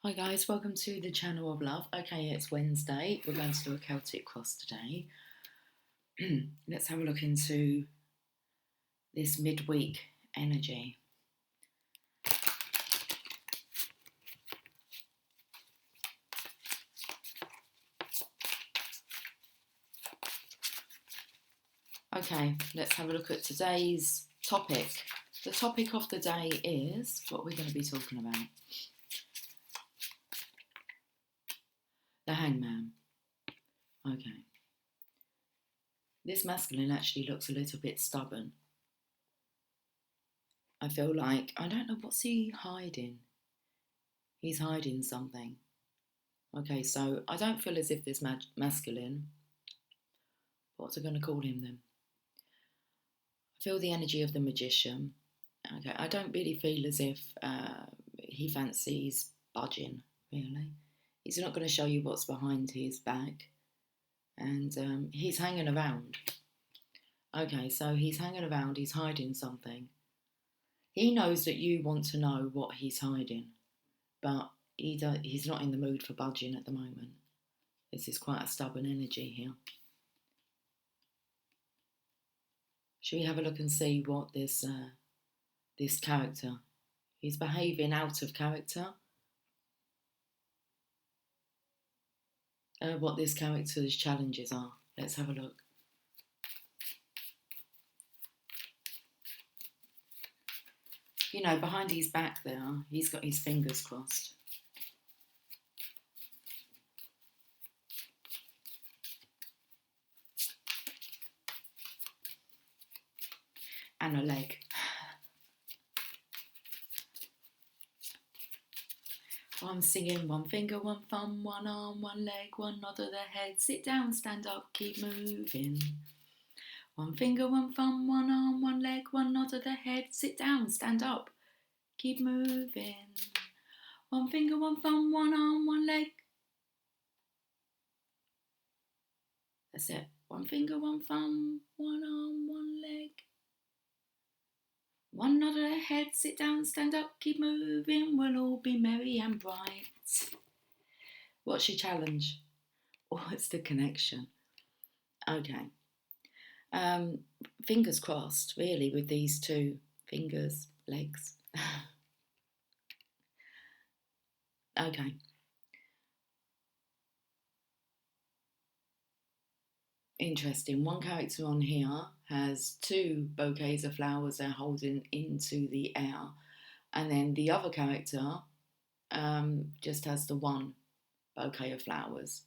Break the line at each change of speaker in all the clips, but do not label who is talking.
Hi guys, welcome to the channel of love. Okay, it's Wednesday. We're going to do a Celtic cross today. Let's have a look into this midweek energy. Okay, let's have a look at today's topic. The topic of the day is what we're going to be talking about. The Hangman. Okay. This masculine actually looks a little bit stubborn. I feel like, I don't know, what's he hiding? He's hiding something. Okay, so I don't feel as if this masculine, what's I going to call him then? I feel the energy of the magician. Okay, I don't really feel as if he fancies budging, really. He's not going to show you what's behind his back. And he's hanging around. Okay, so he's hanging around, he's hiding something. He knows that you want to know what he's hiding, but he's not in the mood for budging at the moment. This is quite a stubborn energy here. Should we have a look and see what this character, he's behaving out of character, what this character's challenges are. Let's have a look. You know, behind his back there, he's got his fingers crossed. And a leg. I'm singing one finger, one thumb, one arm, one leg, one nod of the head. Sit down, stand up, keep moving. One finger, one thumb, one arm, one leg, one nod of the head. Sit down, stand up, keep moving. One finger, one thumb, one arm, one leg. That's it. One finger, one thumb, one arm, one leg. One nod of the head, sit down, stand up, keep moving, we'll all be merry and bright. What's your challenge? What's the connection? Okay. Fingers crossed, really, with these two fingers, legs. Okay. Interesting. One character on here has two bouquets of flowers they're holding into the air, and then the other character just has the one bouquet of flowers.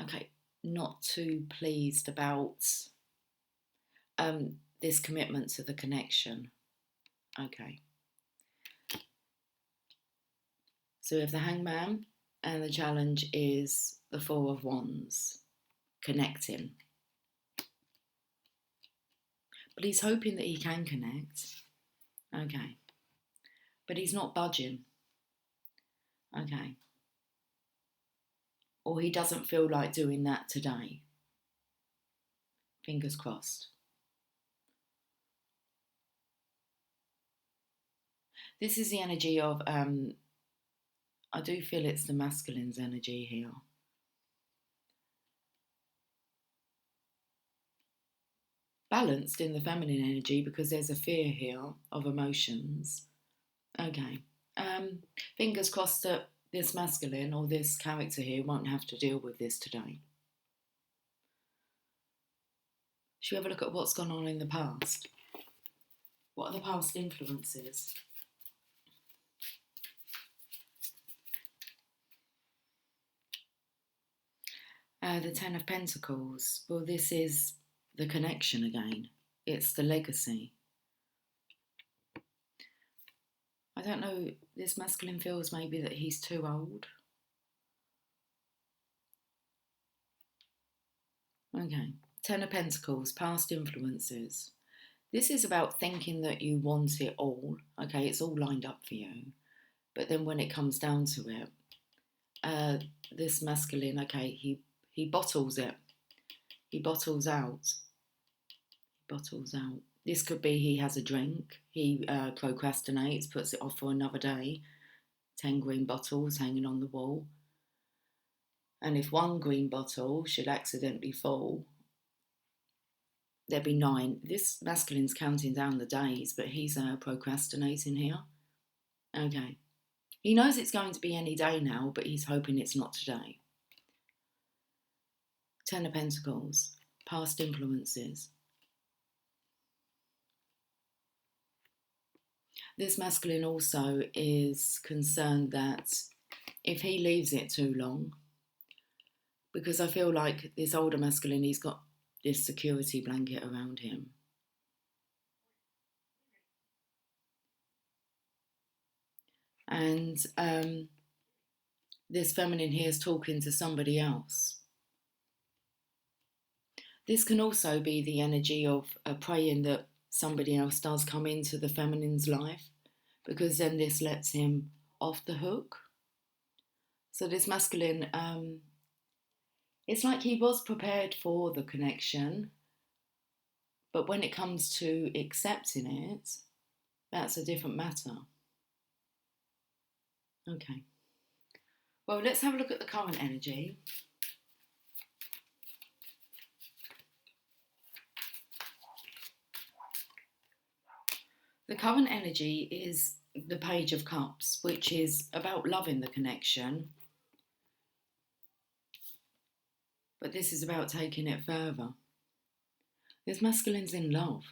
Okay, not too pleased about this commitment to the connection. Okay. So we have the Hangman, and the challenge is the Four of Wands, connecting. But he's hoping that he can connect. Okay. But he's not budging. Okay. Or he doesn't feel like doing that today. Fingers crossed. This is the energy of, I do feel it's the masculine's energy here. Balanced in the feminine energy because there's a fear here of emotions. Okay. Fingers crossed that this masculine or this character here won't have to deal with this today. Should we have a look at what's gone on in the past? What are the past influences? The Ten of Pentacles. Well, this is the connection again. It's the legacy. I don't know, this masculine feels maybe that he's too old. Okay. Ten of Pentacles, past influences. This is about thinking that you want it all. Okay, it's all lined up for you. But then when it comes down to it, this masculine, okay, he bottles it. He bottles out. Bottles out. This could be he has a drink, he procrastinates, puts it off for another day. 10 green bottles hanging on the wall. And if one green bottle should accidentally fall, there'd be 9. This masculine's counting down the days, but he's procrastinating here. Okay. He knows it's going to be any day now, but he's hoping it's not today. 10 of Pentacles, past influences. This masculine also is concerned that if he leaves it too long, because I feel like this older masculine, he's got this security blanket around him. And this feminine here is talking to somebody else. This can also be the energy of praying that somebody else does come into the feminine's life, because then this lets him off the hook. So this masculine, it's like he was prepared for the connection, but when it comes to accepting it, that's a different matter. Okay. Well, let's have a look at the current energy. The current energy is the Page of Cups, which is about loving the connection. But this is about taking it further. This masculine's in love.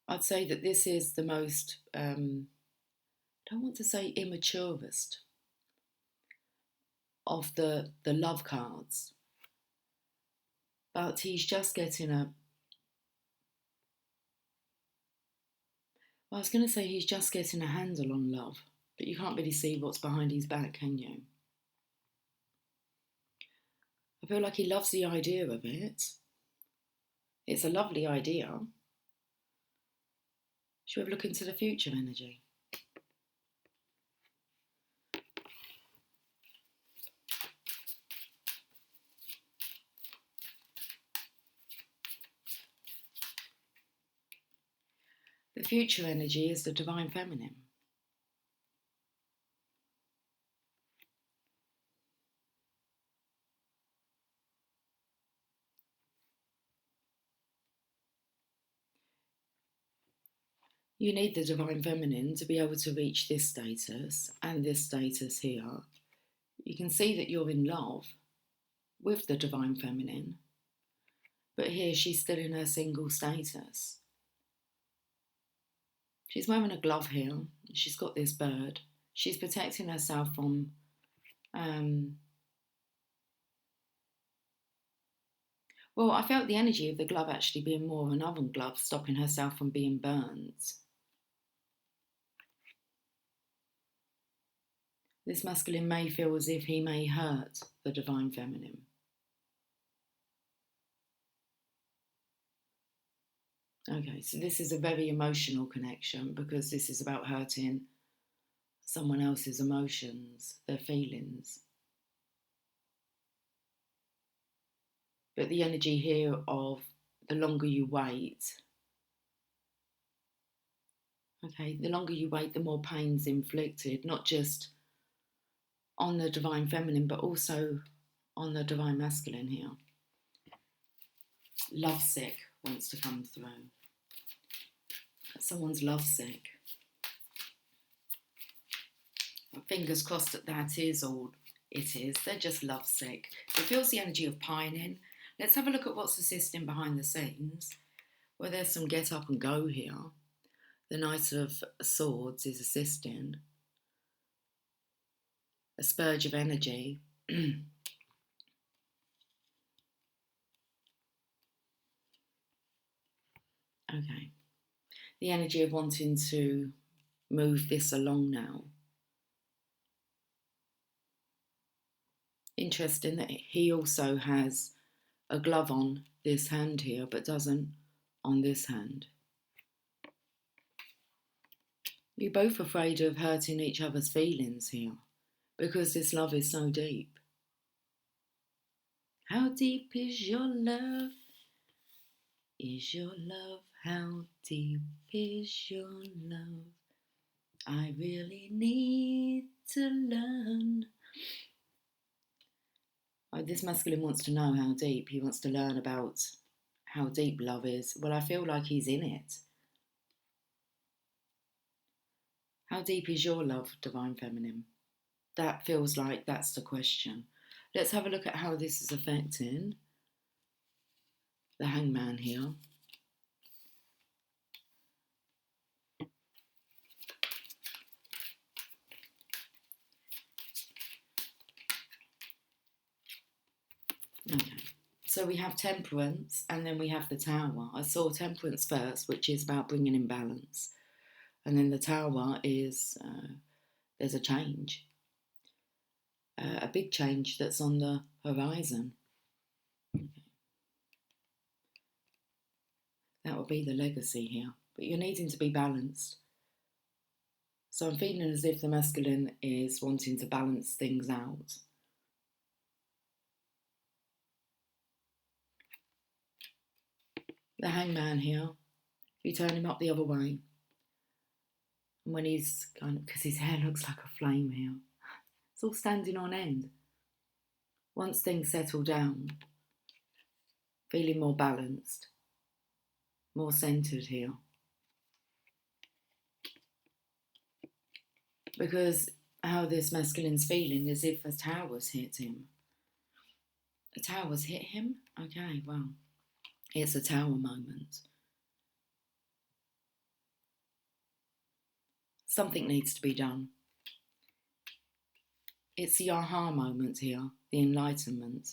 I'd say that this is the most, I don't want to say immaturest of the love cards. But he's just getting I was going to say he's just getting a handle on love, but you can't really see what's behind his back, can you? I feel like he loves the idea of it. It's a lovely idea. Should we have a look into the future energy? The future energy is the Divine Feminine. You need the Divine Feminine to be able to reach this status and this status here. You can see that you're in love with the Divine Feminine, but here she's still in her single status. She's wearing a glove here. She's got this bird. She's protecting herself from well, I felt the energy of the glove actually being more of an oven glove, stopping herself from being burnt. This masculine may feel as if he may hurt the Divine Feminine. Okay, so this is a very emotional connection, because this is about hurting someone else's emotions, their feelings. But the energy here of the longer you wait, okay, the longer you wait, the more pain's inflicted, not just on the Divine Feminine, but also on the Divine Masculine here. Lovesick wants to come through. Someone's lovesick. Fingers crossed that is all it is. They're just lovesick. It feels the energy of pining. Let's have a look at what's assisting behind the scenes. Well, there's some get up and go here. The Knight of Swords is assisting. A spurge of energy. Okay. The energy of wanting to move this along now. Interesting that he also has a glove on this hand here, but doesn't on this hand. You're both afraid of hurting each other's feelings here, because this love is so deep. How deep is your love? Is your love? How deep is your love? I really need to learn. This masculine wants to know how deep. He wants to learn about how deep love is. Well, I feel like he's in it. How deep is your love, Divine Feminine? That feels like that's the question. Let's have a look at how this is affecting the Hangman here. Okay, so we have Temperance and then we have the Tower. I saw Temperance first, which is about bringing in balance. And then the Tower is, there's a change. A big change that's on the horizon. Okay. That will be the legacy here. But you're needing to be balanced. So I'm feeling as if the masculine is wanting to balance things out. The Hangman here, you turn him up the other way. And when he's kind of, because his hair looks like a flame here, it's all standing on end. Once things settle down, feeling more balanced, more centered here. Because how this masculine's feeling is if a tower's hit him. A tower's hit him? Okay, well, it's a tower moment. Something needs to be done. It's the aha moment here, the enlightenment.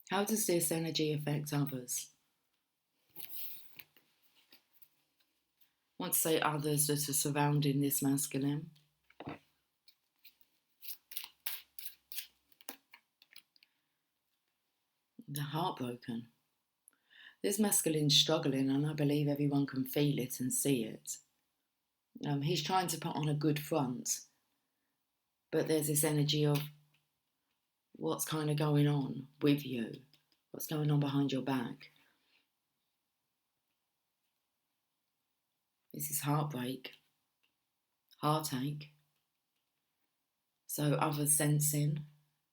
How does this energy affect others? I want to say others that are surrounding this masculine. They're heartbroken. This masculine's struggling, and I believe everyone can feel it and see it. He's trying to put on a good front, but there's this energy of what's kind of going on with you, what's going on behind your back. This is heartbreak, heartache. So others sensing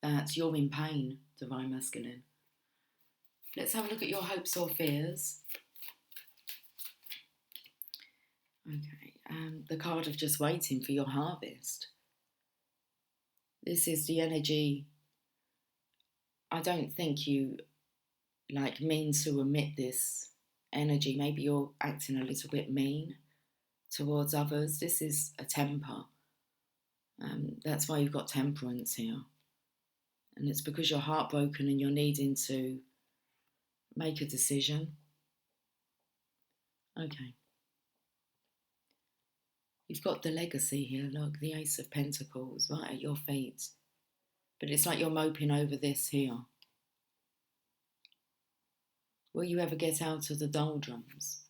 that you're in pain, Divine Masculine. Let's have a look at your hopes or fears. Okay, the card of just waiting for your harvest. This is the energy. I don't think you mean to emit this energy. Maybe you're acting a little bit mean towards others. This is a temper. That's why you've got Temperance here. And it's because you're heartbroken and you're needing to make a decision. Okay. You've got the legacy here, look, the Ace of Pentacles right at your feet. But it's like you're moping over this here. Will you ever get out of the doldrums?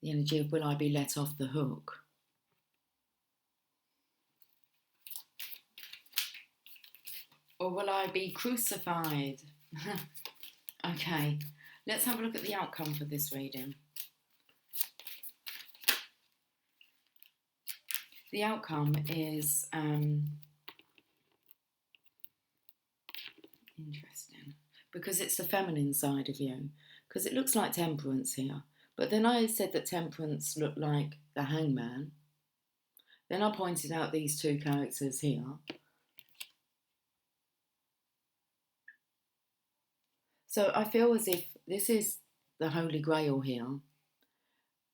The energy of will I be let off the hook? Or will I be crucified? Okay, let's have a look at the outcome for this reading. The outcome is interesting because it's the feminine side of you, because it looks like Temperance here. But then I said that Temperance looked like the Hangman. Then I pointed out these two characters here. So I feel as if this is the Holy Grail here.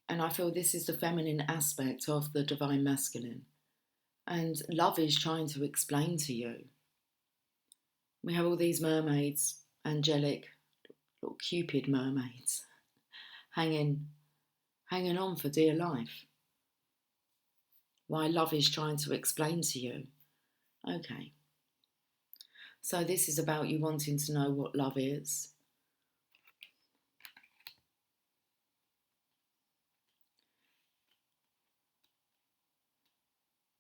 And I feel this is the feminine aspect of the Divine Masculine. And love is trying to explain to you. We have all these mermaids, angelic, little Cupid mermaids, hanging on for dear life. Why love is trying to explain to you. Okay. So this is about you wanting to know what love is.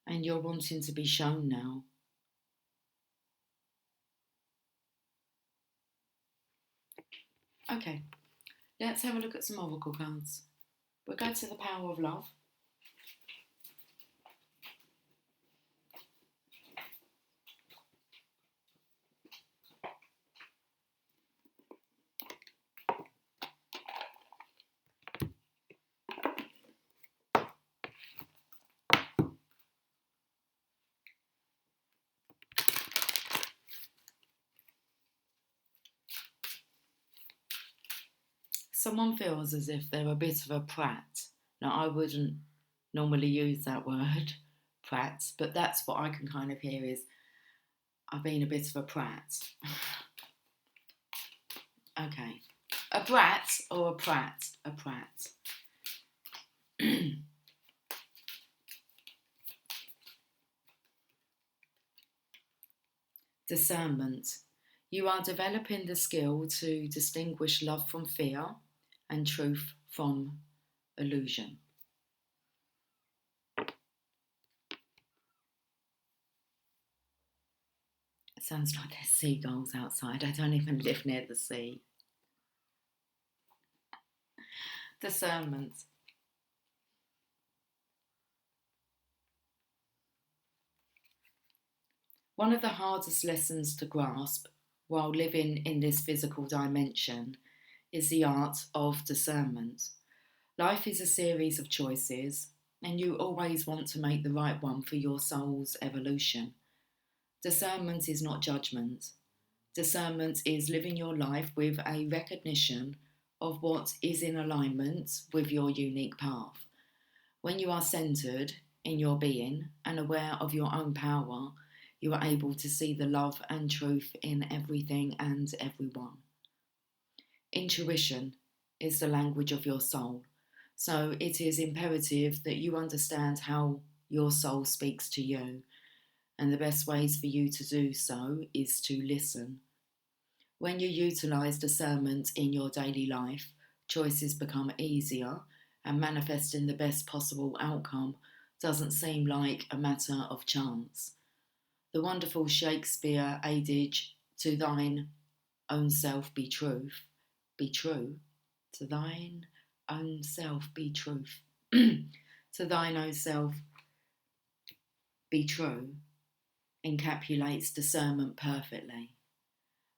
and you're wanting to be shown now. Okay, let's have a look at some oracle cards. We'll go to the power of love. Someone feels as if they're a bit of a prat. Now, I wouldn't normally use that word, prat, but that's what I can kind of hear is, I've been a bit of a prat. Okay. A brat or a prat? A prat. Discernment. You are developing the skill to distinguish love from fear and truth from illusion. It sounds like there's seagulls outside. I don't even live near the sea. Discernment. One of the hardest lessons to grasp while living in this physical dimension is the art of discernment. Life is a series of choices, and you always want to make the right one for your soul's evolution. Discernment is not judgment. Discernment is living your life with a recognition of what is in alignment with your unique path. When you are centered in your being and aware of your own power, you are able to see the love and truth in everything and everyone. Intuition is the language of your soul, so it is imperative that you understand how your soul speaks to you, and the best ways for you to do so is to listen. When you utilize discernment in your daily life, choices become easier, and manifesting the best possible outcome doesn't seem like a matter of chance. The wonderful Shakespeare adage, to thine own self be truth, be true, to thine own self be truth, to thine own self be true, encapsulates discernment perfectly.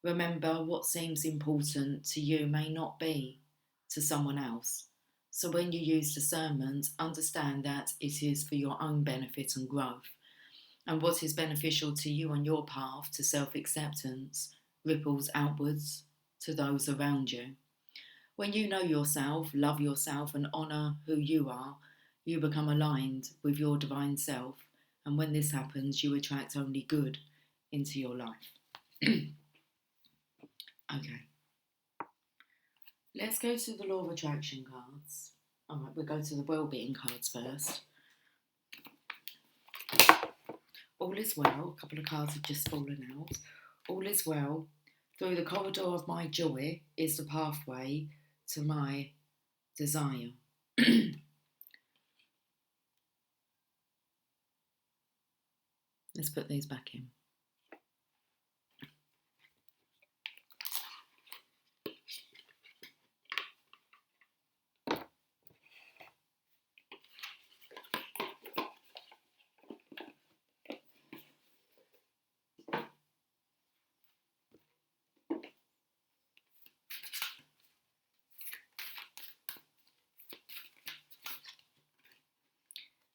Remember, what seems important to you may not be to someone else. So when you use discernment, understand that it is for your own benefit and growth. And what is beneficial to you on your path to self-acceptance ripples outwards to those around you. When you know yourself, love yourself, and honour who you are, you become aligned with your divine self. And when this happens, you attract only good into your life. Okay. Let's go to the law of attraction cards. Alright, we'll go to the well-being cards first. All is well. A couple of cards have just fallen out. All is well. Through the corridor of my joy is the pathway to my desire. Let's put these back in.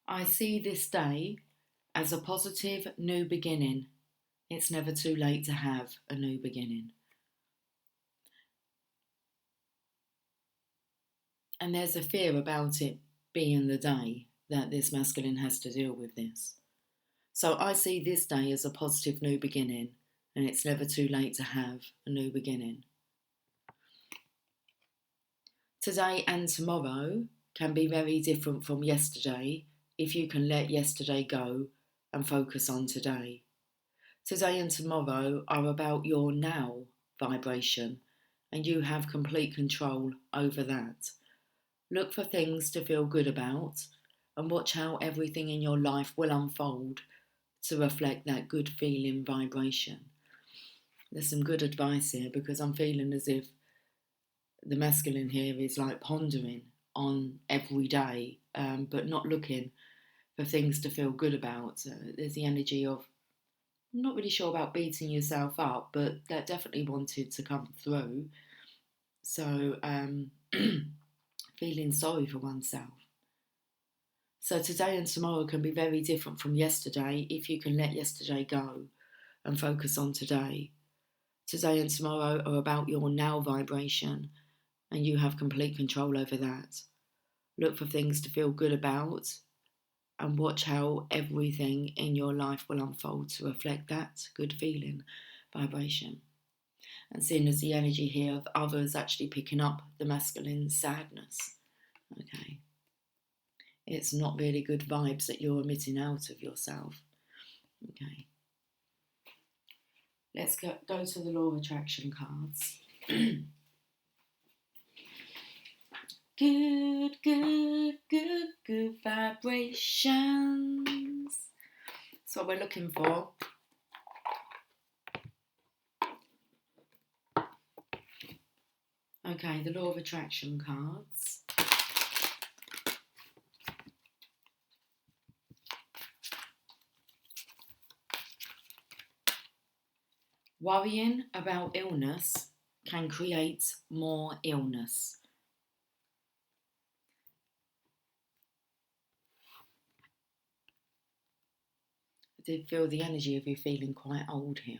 I see this day as a positive new beginning. It's never too late to have a new beginning. And there's a fear about it being the day that this masculine has to deal with this. So I see this day as a positive new beginning, and it's never too late to have a new beginning. Today and tomorrow can be very different from yesterday if you can let yesterday go and focus on today. Today and tomorrow are about your now vibration, and you have complete control over that. Look for things to feel good about, and watch how everything in your life will unfold to reflect that good feeling vibration. There's some good advice here because I'm feeling as if the masculine here is like pondering on every day, but not looking for things to feel good about. There's the energy of, I'm not really sure about beating yourself up, but that definitely wanted to come through. So, feeling sorry for oneself. So today and tomorrow can be very different from yesterday if you can let yesterday go and focus on today. Today and tomorrow are about your now vibration, and you have complete control over that. Look for things to feel good about and watch how everything in your life will unfold to reflect that good feeling vibration. And seeing as the energy here of others actually picking up the masculine sadness. Okay. It's not really good vibes that you're emitting out of yourself. Okay. Let's go to the law of attraction cards. Good, good, good, good vibrations. That's what we're looking for. Okay, the law of attraction cards. Worrying about illness can create more illness. I did feel the energy of you feeling quite old here.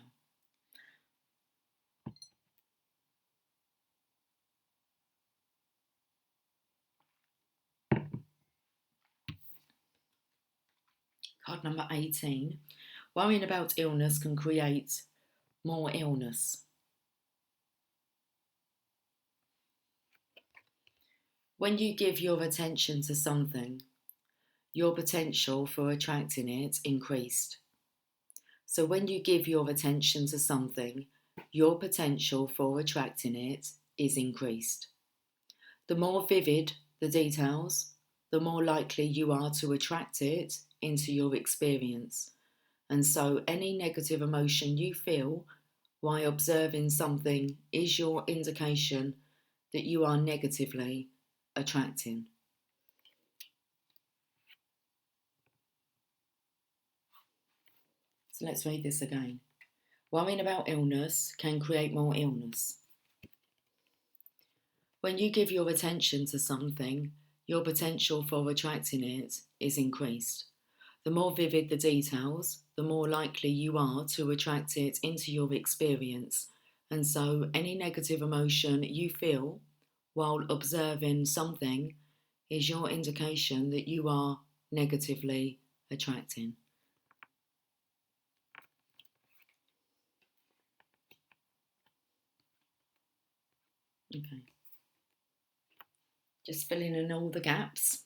Card number 18. Worrying about illness can create more illness. When you give your attention to something, your potential for attracting it increased. So when you give your attention to something, your potential for attracting it is increased. The more vivid the details, the more likely you are to attract it into your experience. And so any negative emotion you feel while observing something is your indication that you are negatively attracting. So let's read this again. Worrying about illness can create more illness. When you give your attention to something, your potential for attracting it is increased. The more vivid the details, the more likely you are to attract it into your experience. And so any negative emotion you feel while observing something is your indication that you are negatively attracting. Okay. Just filling in all the gaps.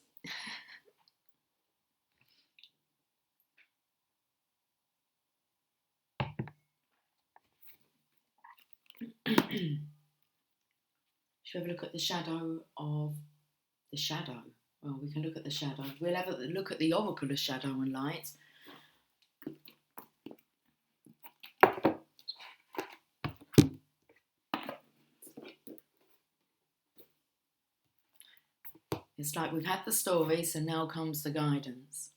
Should we have a look at the shadow of the shadow? Well, we can look at the shadow. We'll have a look at the oracle of shadow and light. It's like we've had the story, so now comes the guidance.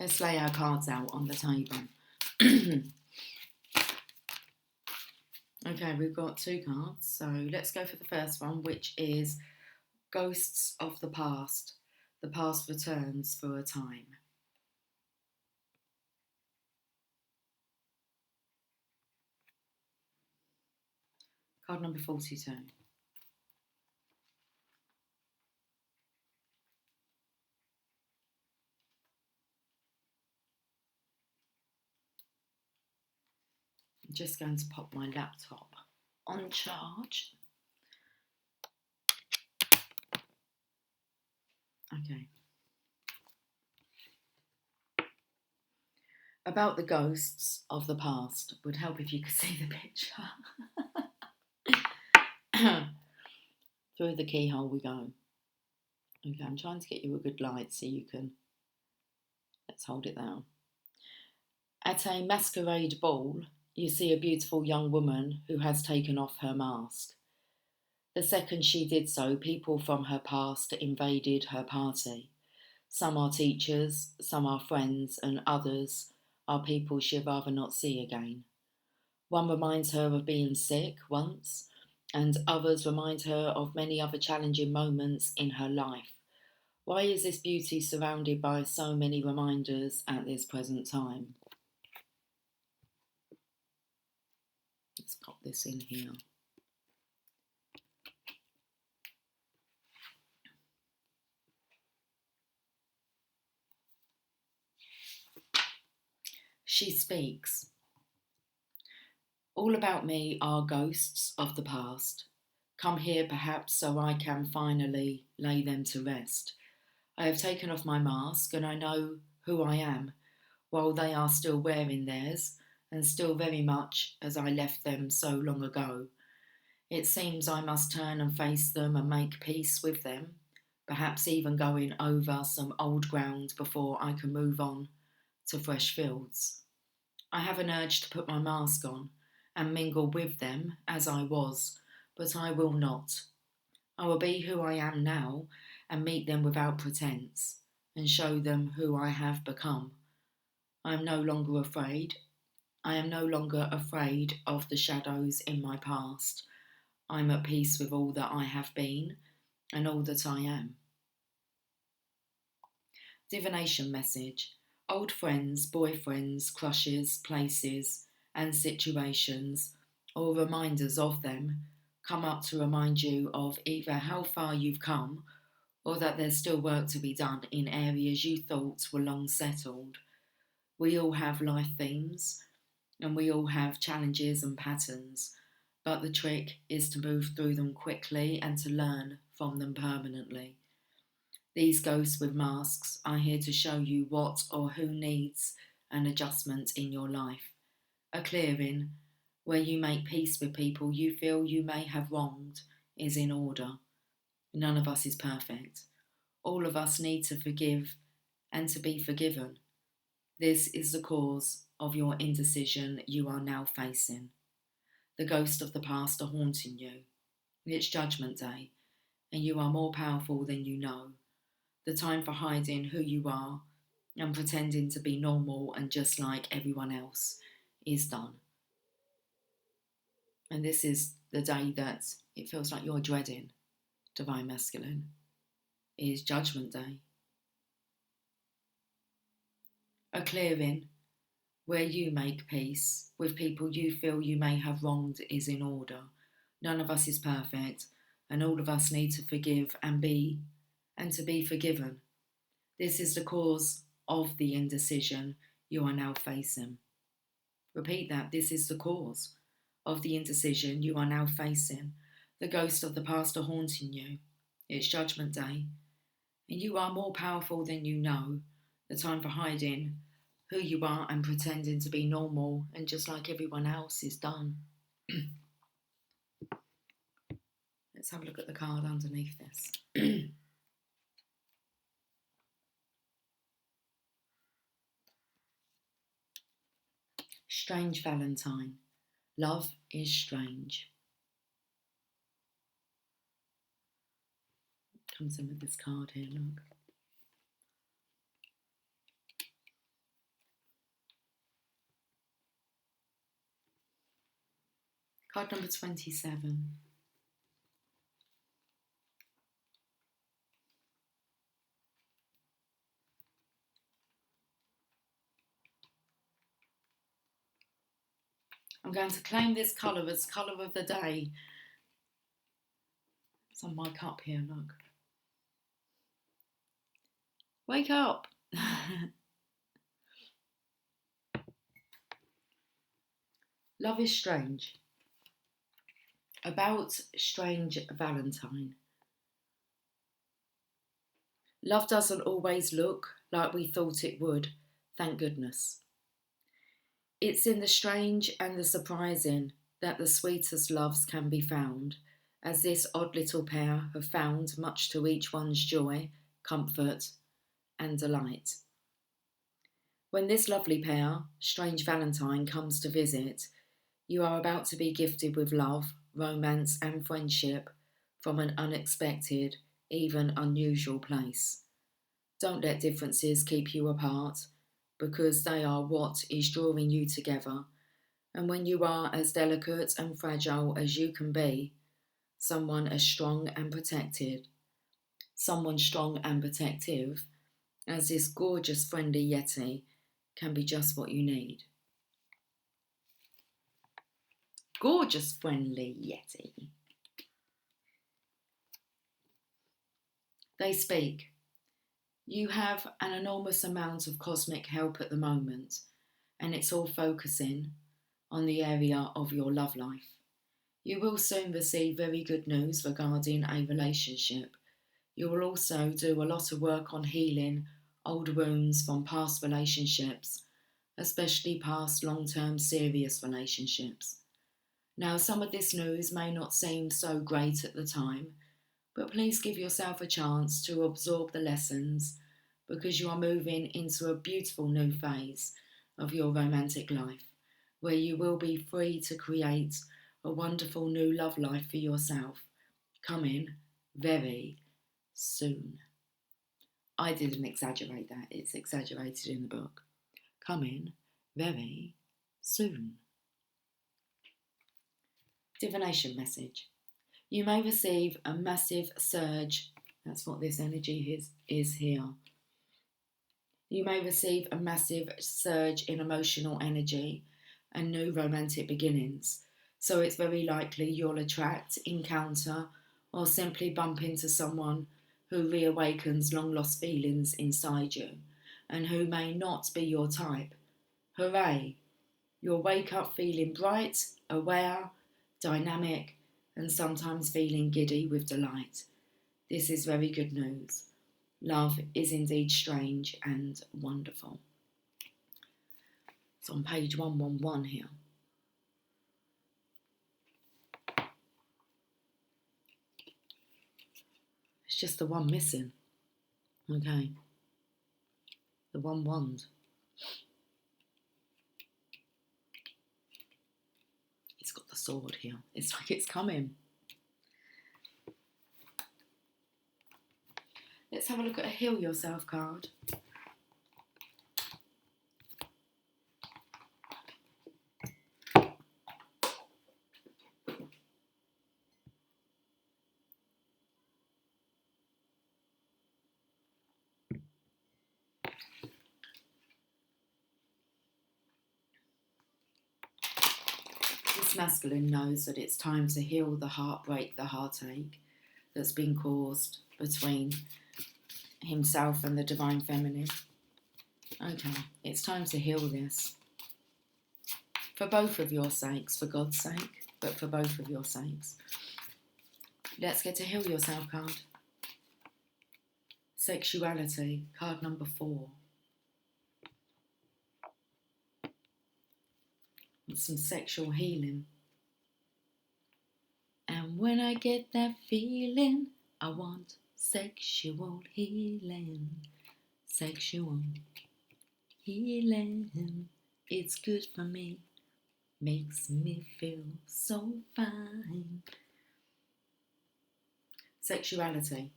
Let's lay our cards out on the table. Okay, we've got two cards, so let's go for the first one, which is Ghosts of the Past. The past returns for a time. Card number 42. I'm just going to pop my laptop on charge. Okay. About the ghosts of the past. Would help if you could see the picture. Through the keyhole we go. Okay, I'm trying to get you a good light so you can. Let's hold it down. At a masquerade ball, you see a beautiful young woman who has taken off her mask. The second she did so, people from her past invaded her party. Some are teachers, some are friends, and others are people she'd rather not see again. One reminds her of being sick once, and others remind her of many other challenging moments in her life. Why is this beauty surrounded by so many reminders at this present time? Let's pop this in here. She speaks. All about me are ghosts of the past. Come here perhaps so I can finally lay them to rest. I have taken off my mask and I know who I am, while they are still wearing theirs, and still very much as I left them so long ago. It seems I must turn and face them and make peace with them, perhaps even going over some old ground before I can move on to fresh fields. I have an urge to put my mask on and mingle with them as I was, but I will not. I will be who I am now and meet them without pretense and show them who I have become. I am no longer afraid. I am no longer afraid of the shadows in my past. I'm at peace with all that I have been and all that I am. Divination message. Old friends, boyfriends, crushes, places, and situations, or reminders of them, come up to remind you of either how far you've come or that there's still work to be done in areas you thought were long settled. We all have life themes and we all have challenges and patterns, but the trick is to move through them quickly and to learn from them permanently. These ghosts with masks are here to show you what or who needs an adjustment in your life, a clearing where you make peace with people you feel you may have wronged is in order. None of us is perfect. All of us need to forgive and to be forgiven. This is the cause of your indecision you are now facing. The ghosts of the past are haunting you. It's Judgment Day, and you are more powerful than you know. The time for hiding who you are and pretending to be normal and just like everyone else is done. And this is the day that it feels like you're dreading, Divine Masculine, is Judgment Day. A clearing where you make peace with people you feel you may have wronged is in order. None of us is perfect, and all of us need to forgive and to be forgiven. This is the cause of the indecision you are now facing. Repeat that. This is the cause of the indecision you are now facing. The ghosts of the past are haunting you. It's Judgment Day, and you are more powerful than you know. The time for hiding who you are and pretending to be normal and just like everyone else is done. Let's have a look at the card underneath this. Strange Valentine. Love is strange. Comes in with this card here, look. Card number 27. I'm going to claim this colour as colour of the day. It's on my cup here, look. Wake up! Love is strange. About Strange Valentine. Love doesn't always look like we thought it would, thank goodness. It's in the strange and the surprising that the sweetest loves can be found, as this odd little pair have found, much to each one's joy, comfort, and delight. When this lovely pair, strange Valentine, comes to visit, you are about to be gifted with love, romance, and friendship from an unexpected, even unusual place. Don't let differences keep you apart, because they are what is drawing you together. And when you are as delicate and fragile as you can be, someone as strong and protected, someone strong and protective, as this gorgeous friendly Yeti can be just what you need. Gorgeous friendly Yeti. They speak. You have an enormous amount of cosmic help at the moment, and it's all focusing on the area of your love life. You will soon receive very good news regarding a relationship. You will also do a lot of work on healing old wounds from past relationships, especially past long-term serious relationships. Now, some of this news may not seem so great at the time, but please give yourself a chance to absorb the lessons, because you are moving into a beautiful new phase of your romantic life, where you will be free to create a wonderful new love life for yourself, coming very soon. I didn't exaggerate that, it's exaggerated in the book. Coming very soon. Divination message. You may receive a massive surge. That's what this energy is here. You may receive a massive surge in emotional energy and new romantic beginnings. So it's very likely you'll attract, encounter, or simply bump into someone who reawakens long lost feelings inside you and who may not be your type. Hooray! You'll wake up feeling bright, aware, dynamic, and sometimes feeling giddy with delight. This is very good news. Love is indeed strange and wonderful. It's on page 111 here. It's just the one missing. Okay. The one wand. It's got the sword here. It's like it's coming. Let's have a look at a Heal Yourself card. This masculine knows that it's time to heal the heartbreak, the heartache that's been caused between himself and the divine feminine. Okay, it's time to heal this. For both of your sakes, for God's sake, but for both of your sakes. Let's get a Heal Yourself card. Sexuality, card number 4. And some sexual healing. And when I get that feeling, I want sexual healing. Sexual healing. It's good for me. Makes me feel so fine. Sexuality.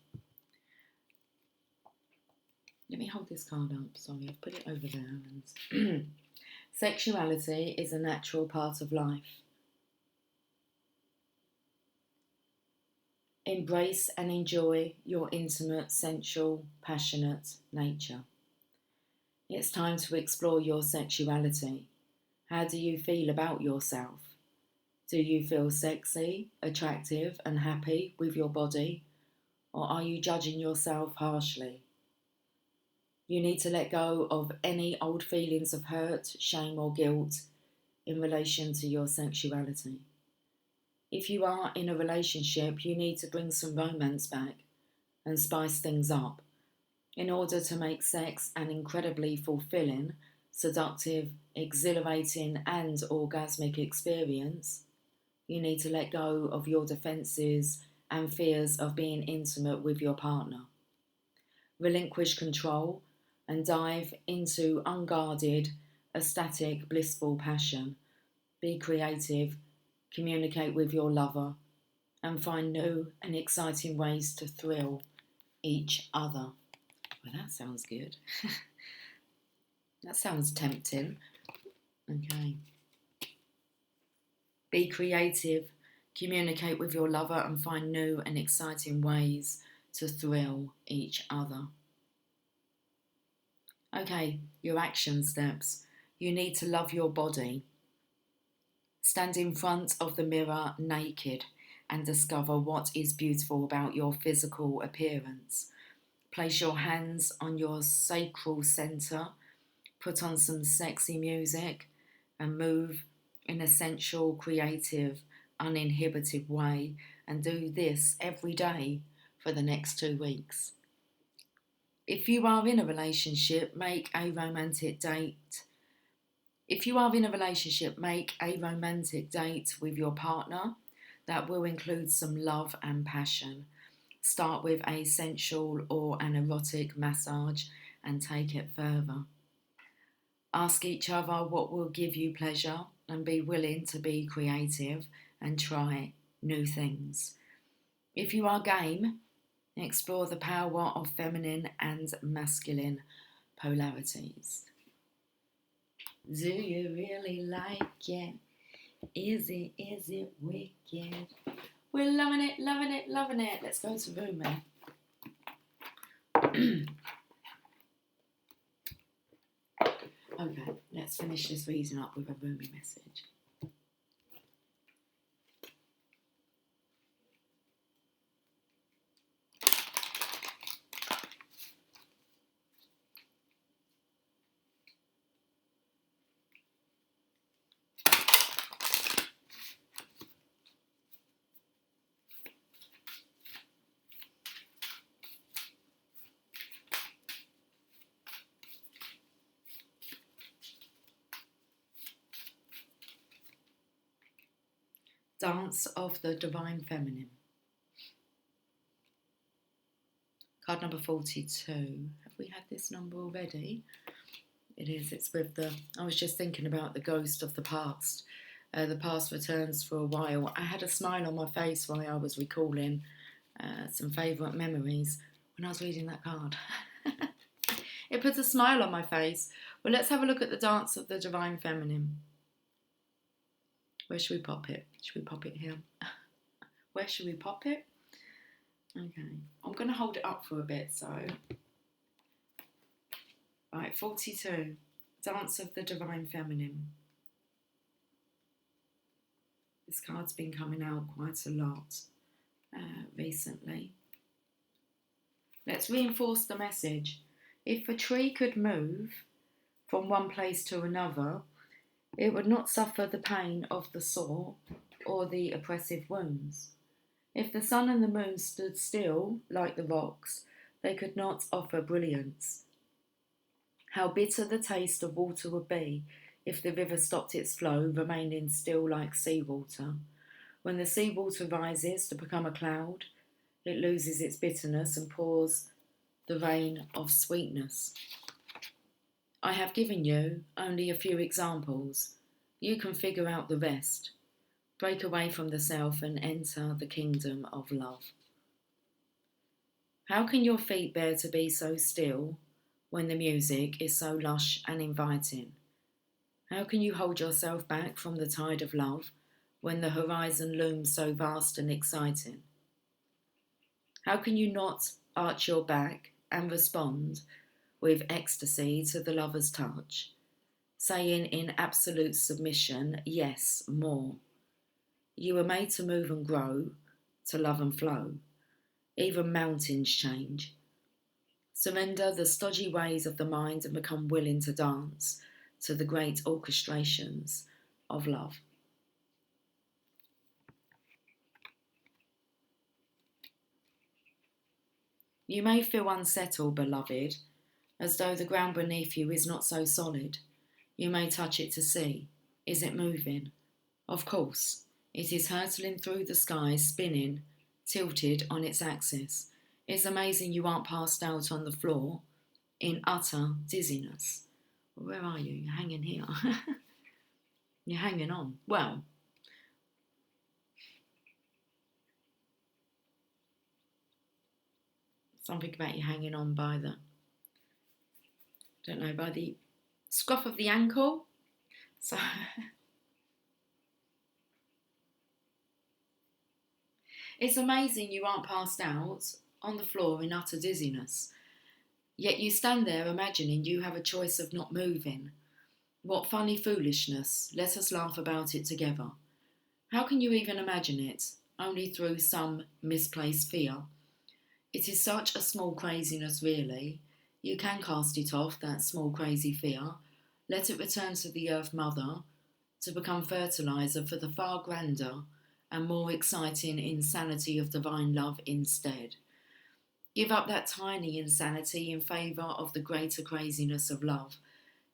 Let me hold this card up. Sorry, I've put it over there. And sexuality is a natural part of life. Embrace and enjoy your intimate, sensual, passionate nature. It's time to explore your sexuality. How do you feel about yourself? Do you feel sexy, attractive, and happy with your body? Or are you judging yourself harshly? You need to let go of any old feelings of hurt, shame, or guilt in relation to your sexuality. If you are in a relationship, you need to bring some romance back and spice things up in order to make sex an incredibly fulfilling, seductive, exhilarating, and orgasmic experience. You need to let go of your defences and fears of being intimate with your partner. Relinquish control and dive into unguarded, ecstatic, blissful passion. Be creative, communicate with your lover, and find new and exciting ways to thrill each other. Well, that sounds good. That sounds tempting. Okay. Be creative, communicate with your lover, and find new and exciting ways to thrill each other. Okay, your action steps. You need to love your body. Stand in front of the mirror naked and discover what is beautiful about your physical appearance. Place your hands on your sacral center, put on some sexy music, and move in a sensual, creative, uninhibited way, and do this every day for the next 2 weeks. If you are in a relationship, make a romantic date. Make a romantic date with your partner that will include some love and passion. Start with a sensual or an erotic massage and take it further. Ask each other what will give you pleasure and be willing to be creative and try new things. If you are game, explore the power of feminine and masculine polarities. Do you really like it? Is it wicked? We're loving it, loving it, loving it. Let's go to Rumi. Okay, let's finish this reading up with a Rumi message. Dance of the Divine Feminine. Card number 42. Have we had this number already? It is. It's with the... I was just thinking about the ghost of the past. The past returns for a while. I had a smile on my face while I was recalling some favourite memories when I was reading that card. It puts a smile on my face. Well, let's have a look at the Dance of the Divine Feminine. Where should we pop it? Should we pop it here? Where should we pop it? Okay, I'm going to hold it up for a bit, so... Right, 42. Dance of the Divine Feminine. This card's been coming out quite a lot recently. Let's reinforce the message. If a tree could move from one place to another, it would not suffer the pain of the sore or the oppressive wounds. If the sun and the moon stood still, like the rocks, they could not offer brilliance. How bitter the taste of water would be if the river stopped its flow, remaining still like seawater. When the seawater rises to become a cloud, it loses its bitterness and pours the rain of sweetness. I have given you only a few examples. You can figure out the rest. Break away from the self and enter the kingdom of love. How can your feet bear to be so still when the music is so lush and inviting? How can you hold yourself back from the tide of love when the horizon looms so vast and exciting? How can you not arch your back and respond with ecstasy to the lover's touch, saying in absolute submission, yes, more? You were made to move and grow, to love and flow. Even mountains change. Surrender the stodgy ways of the mind and become willing to dance to the great orchestrations of love. You may feel unsettled, beloved, as though the ground beneath you is not so solid. You may touch it to see. Is it moving? Of course. It is hurtling through the sky, spinning, tilted on its axis. It's amazing you aren't passed out on the floor in utter dizziness. Where are you? You're hanging here. You're hanging on. Well, something about you hanging on by the, don't know, by the scruff of the ankle. So it's amazing you aren't passed out on the floor in utter dizziness. Yet you stand there imagining you have a choice of not moving. What funny foolishness. Let us laugh about it together. How can you even imagine it? Only through some misplaced fear. It is such a small craziness, really. You can cast it off, that small crazy fear. Let it return to the Earth Mother to become fertiliser for the far grander and more exciting insanity of divine love instead. Give up that tiny insanity in favour of the greater craziness of love.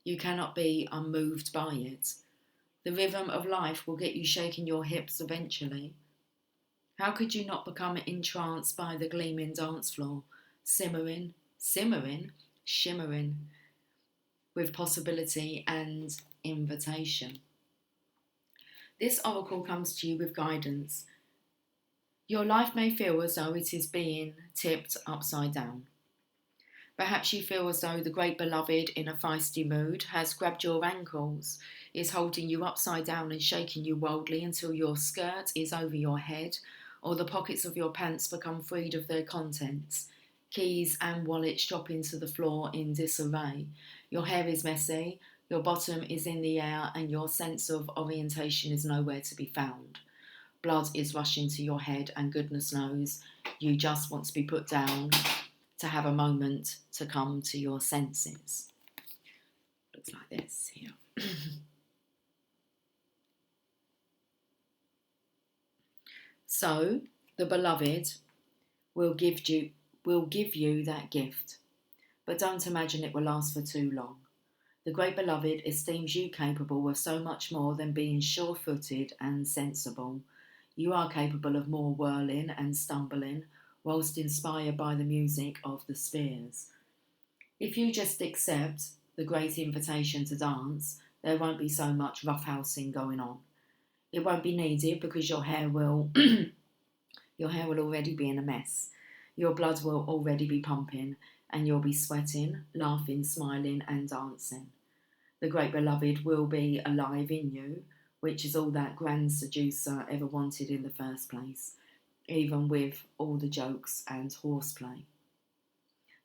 You cannot be unmoved by it. The rhythm of life will get you shaking your hips eventually. How could you not become entranced by the gleaming dance floor, shimmering with possibility and invitation? This oracle comes to you with guidance. Your life may feel as though it is being tipped upside down. Perhaps you feel as though the great beloved, in a feisty mood, has grabbed your ankles, is holding you upside down and shaking you wildly until your skirt is over your head, or the pockets of your pants become freed of their contents. Keys and wallets drop into the floor in disarray. Your hair is messy, your bottom is in the air, and your sense of orientation is nowhere to be found. Blood is rushing to your head, and goodness knows you just want to be put down to have a moment to come to your senses. Looks like this here. So, the beloved will give you that gift, but don't imagine it will last for too long. The great beloved esteems you capable of so much more than being sure-footed and sensible. You are capable of more whirling and stumbling, whilst inspired by the music of the spheres. If you just accept the great invitation to dance, there won't be so much roughhousing going on. It won't be needed because your hair will already be in a mess. Your blood will already be pumping, and you'll be sweating, laughing, smiling, and dancing. The great beloved will be alive in you, which is all that grand seducer ever wanted in the first place, even with all the jokes and horseplay.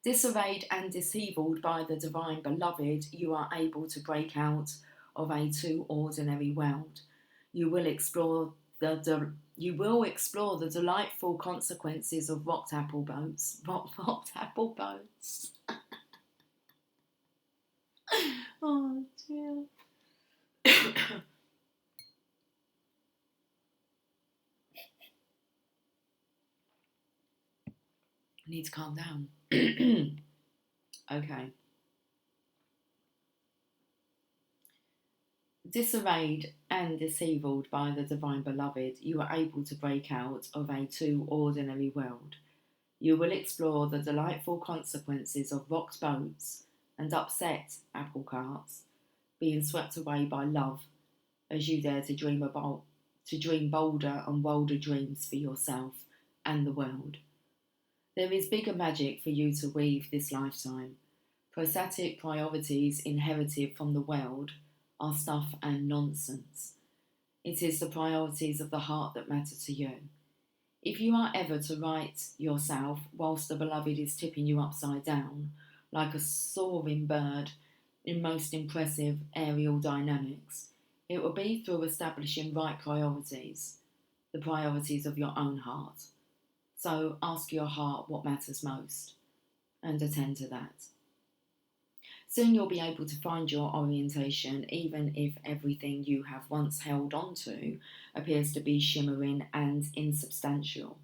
Disarrayed and deceived by the divine beloved, you are able to break out of a too ordinary world. You will explore the delightful consequences of rocked apple boats. Rocked apple boats. Oh dear. I need to calm down. Okay. Disarrayed and deceived by the divine beloved, you are able to break out of a too ordinary world. You will explore the delightful consequences of rocked boats and upset apple carts, being swept away by love as you dare to dream bolder and bolder dreams for yourself and the world. There is bigger magic for you to weave this lifetime. Prostatic priorities inherited from the world are stuff and nonsense. It is the priorities of the heart that matter to you. If you are ever to right yourself whilst the beloved is tipping you upside down, like a soaring bird in most impressive aerial dynamics, it will be through establishing right priorities, the priorities of your own heart. So ask your heart what matters most and attend to that. Soon you'll be able to find your orientation, even if everything you have once held on to appears to be shimmering and insubstantial,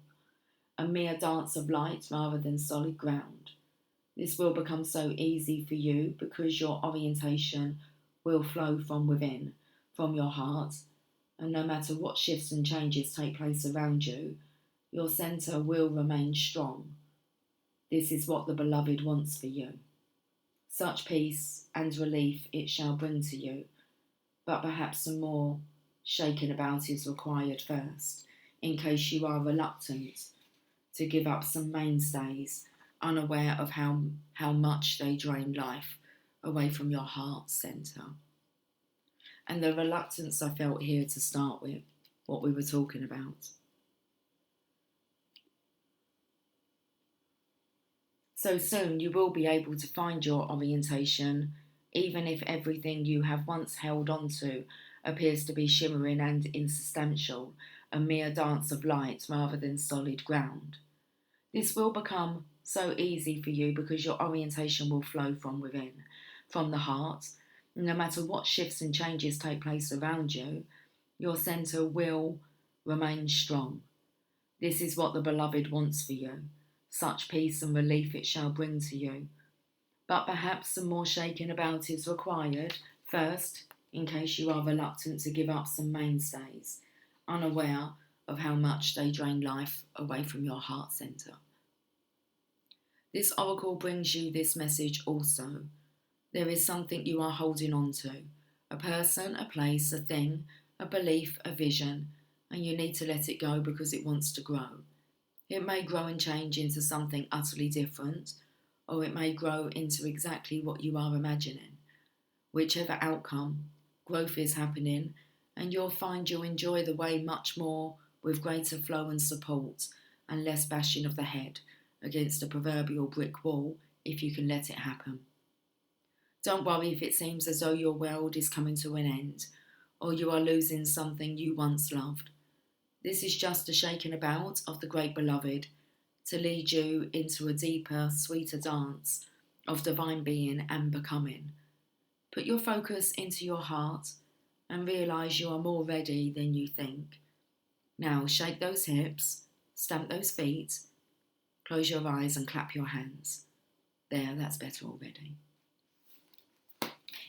a mere dance of light rather than solid ground. This will become so easy for you because your orientation will flow from within, from your heart, And no matter what shifts and changes take place around you, your centre will remain strong. This is what the beloved wants for you. Such peace and relief it shall bring to you, but perhaps some more shaken about is required first, in case you are reluctant to give up some mainstays, unaware of how much they drain life away from your heart centre. And the reluctance I felt here to start with, what we were talking about. So soon you will be able to find your orientation, even if everything you have once held on to appears to be shimmering and insubstantial, a mere dance of light rather than solid ground. This will become so easy for you because your orientation will flow from within, from the heart. No matter what shifts and changes take place around you, your centre will remain strong. This is what the beloved wants for you. Such peace and relief it shall bring to you. But perhaps some more shaking about is required, first, in case you are reluctant to give up some mainstays, unaware of how much they drain life away from your heart centre. This oracle brings you this message also. There is something you are holding on to, a person, a place, a thing, a belief, a vision, and you need to let it go because it wants to grow. It may grow and change into something utterly different, or it may grow into exactly what you are imagining. Whichever outcome, growth is happening, and you'll find you'll enjoy the way much more with greater flow and support and less bashing of the head against a proverbial brick wall if you can let it happen. Don't worry if it seems as though your world is coming to an end or you are losing something you once loved. This is just a shaking about of the great beloved to lead you into a deeper, sweeter dance of divine being and becoming. Put your focus into your heart and realise you are more ready than you think. Now shake those hips, stamp those feet, close your eyes and clap your hands. There, that's better already.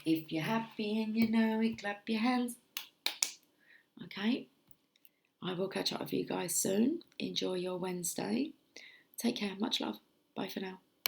If you're happy and you know it, clap your hands. Okay, I will catch up with you guys soon. Enjoy your Wednesday. Take care. Much love. Bye for now.